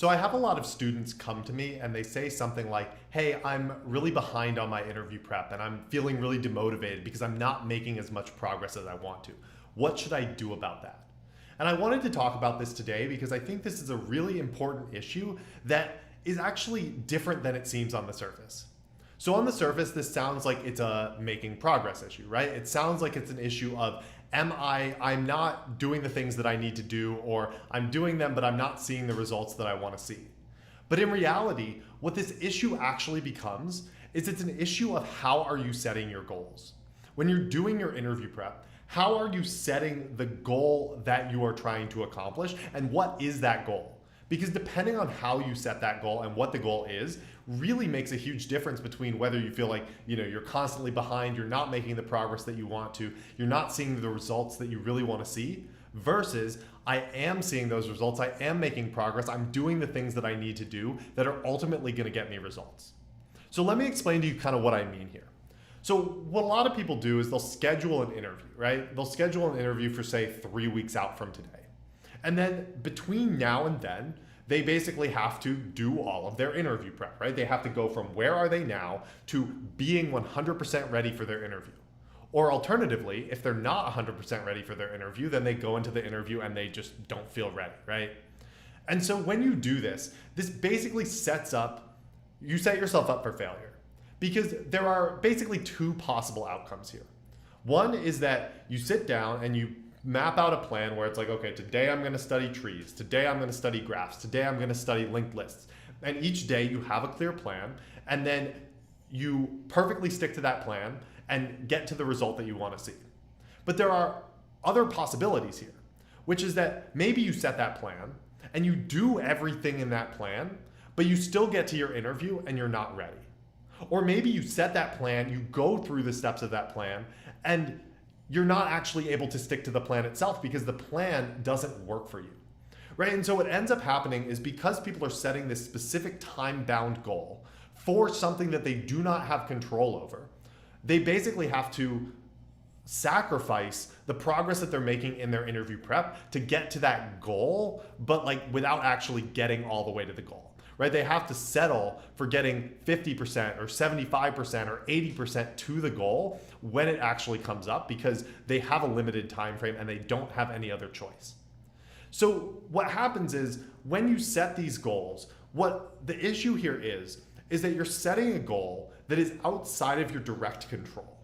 So I have a lot of students come to me and they say something like, hey, I'm really behind on my interview prep and I'm feeling really demotivated because I'm not making as much progress as I want to. What should I do about that? And I wanted to talk about this today because I think this is a really important issue that is actually different than it seems on the surface. So on the surface, this sounds like it's a making progress issue, right? It sounds like it's an issue of, I'm not doing the things that I need to do, or I'm doing them, but I'm not seeing the results that I want to see. But in reality, what this issue actually becomes is it's an issue of how are you setting your goals. When you're doing your interview prep, how are you setting the goal that you are trying to accomplish, and what is that goal? Because depending on how you set that goal and what the goal is, really makes a huge difference between whether you feel like you're constantly behind, you're not making the progress that you want to, you're not seeing the results that you really want to see, versus I am seeing those results, I am making progress, I'm doing the things that I need to do that are ultimately going to get me results. So let me explain to you kind of what I mean here. So what a lot of people do is they'll schedule an interview, right? They'll schedule an interview for say 3 weeks out from today. And then between now and then, they basically have to do all of their interview prep, right? They have to go from where are they now to being 100% ready for their interview. Or alternatively, if they're not 100% ready for their interview, then they go into the interview and they just don't feel ready, right? And so when you do this, this basically you set yourself up for failure, because there are basically two possible outcomes here. One is that you sit down and you map out a plan where it's like, okay, today I'm going to study trees. Today I'm going to study graphs. Today I'm going to study linked lists. And each day you have a clear plan, and then you perfectly stick to that plan and get to the result that you want to see. But there are other possibilities here, which is that maybe you set that plan and you do everything in that plan, but you still get to your interview and you're not ready. Or maybe you set that plan, you go through the steps of that plan, and you're not actually able to stick to the plan itself because the plan doesn't work for you, right? And so what ends up happening is because people are setting this specific time-bound goal for something that they do not have control over, they basically have to sacrifice the progress that they're making in their interview prep to get to that goal, but without actually getting all the way to the goal. Right? They have to settle for getting 50% or 75% or 80% to the goal when it actually comes up, because they have a limited time frame and they don't have any other choice. So what happens is when you set these goals, what the issue here is that you're setting a goal that is outside of your direct control.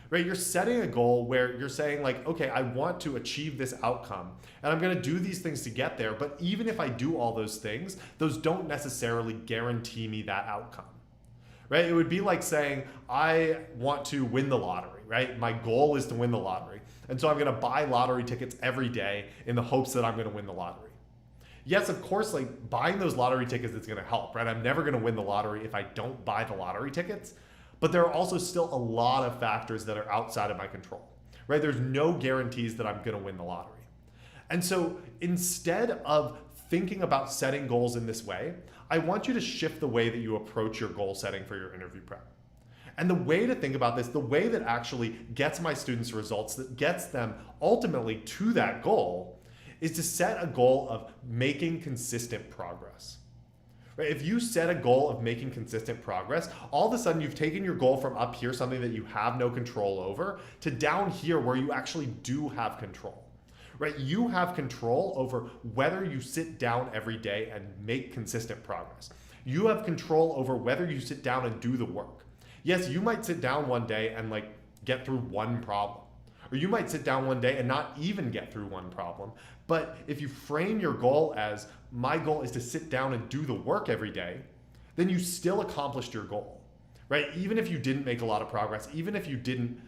Right? You're setting a goal where you're saying okay, I want to achieve this outcome and I'm going to do these things to get there. But even if I do all those things, those don't necessarily guarantee me that outcome. Right? It would be like saying, I want to win the lottery, right? My goal is to win the lottery. And so I'm going to buy lottery tickets every day in the hopes that I'm going to win the lottery. Yes, of course, buying those lottery tickets is going to help, right? I'm never going to win the lottery if I don't buy the lottery tickets. But there are also still a lot of factors that are outside of my control, right? There's no guarantees that I'm going to win the lottery. And so instead of thinking about setting goals in this way, I want you to shift the way that you approach your goal setting for your interview prep. And the way to think about this, the way that actually gets my students results, that gets them ultimately to that goal, is to set a goal of making consistent progress. Right? If you set a goal of making consistent progress, all of a sudden you've taken your goal from up here, something that you have no control over, to down here where you actually do have control. Right? You have control over whether you sit down every day and make consistent progress. You have control over whether you sit down and do the work. Yes, you might sit down one day and get through one problem. Or you might sit down one day and not even get through one problem. But if you frame your goal as, my goal is to sit down and do the work every day, then you still accomplished your goal, right? Even if you didn't make a lot of progress, even if you didn't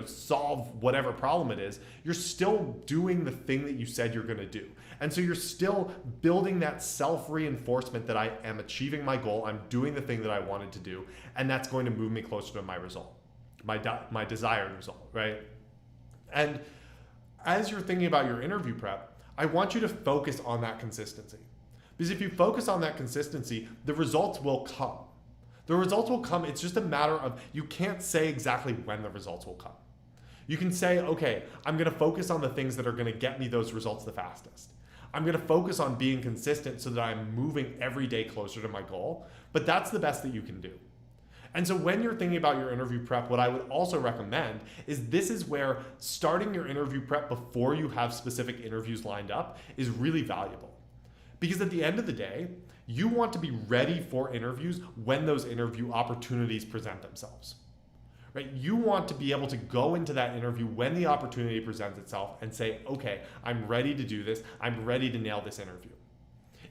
solve whatever problem it is, you're still doing the thing that you said you're going to do. And so you're still building that self-reinforcement that I am achieving my goal, I'm doing the thing that I wanted to do, and that's going to move me closer to my result, my desired result, right? And as you're thinking about your interview prep, I want you to focus on that consistency. Because if you focus on that consistency, the results will come. The results will come. It's just a matter of, you can't say exactly when the results will come. You can say, okay, I'm going to focus on the things that are going to get me those results the fastest. I'm going to focus on being consistent so that I'm moving every day closer to my goal. But that's the best that you can do. And so when you're thinking about your interview prep, what I would also recommend is this is where starting your interview prep before you have specific interviews lined up is really valuable. Because at the end of the day, you want to be ready for interviews when those interview opportunities present themselves. Right? You want to be able to go into that interview when the opportunity presents itself and say, okay, I'm ready to do this. I'm ready to nail this interview.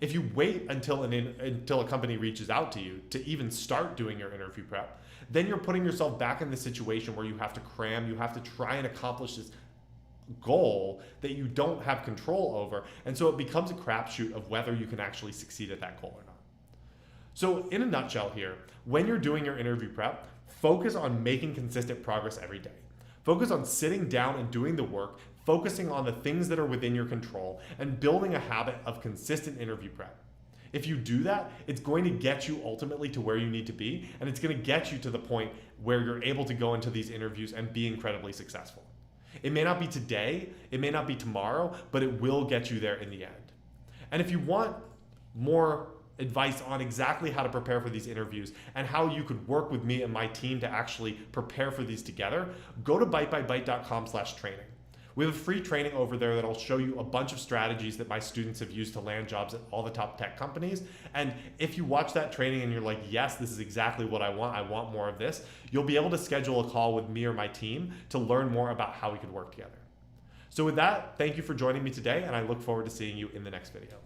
If you wait until a company reaches out to you to even start doing your interview prep, then you're putting yourself back in the situation where you have to cram, you have to try and accomplish this goal that you don't have control over. And so it becomes a crapshoot of whether you can actually succeed at that goal or not. So in a nutshell here, when you're doing your interview prep, focus on making consistent progress every day. Focus on sitting down and doing the work, focusing on the things that are within your control, and building a habit of consistent interview prep. If you do that, it's going to get you ultimately to where you need to be, and it's going to get you to the point where you're able to go into these interviews and be incredibly successful. It may not be today, it may not be tomorrow, but it will get you there in the end. And if you want more advice on exactly how to prepare for these interviews and how you could work with me and my team to actually prepare for these together, go to bytebybyte.com/training. We have a free training over there that'll show you a bunch of strategies that my students have used to land jobs at all the top tech companies. And if you watch that training and you're like, yes, this is exactly what I want more of this, you'll be able to schedule a call with me or my team to learn more about how we could work together. So with that, thank you for joining me today, and I look forward to seeing you in the next video.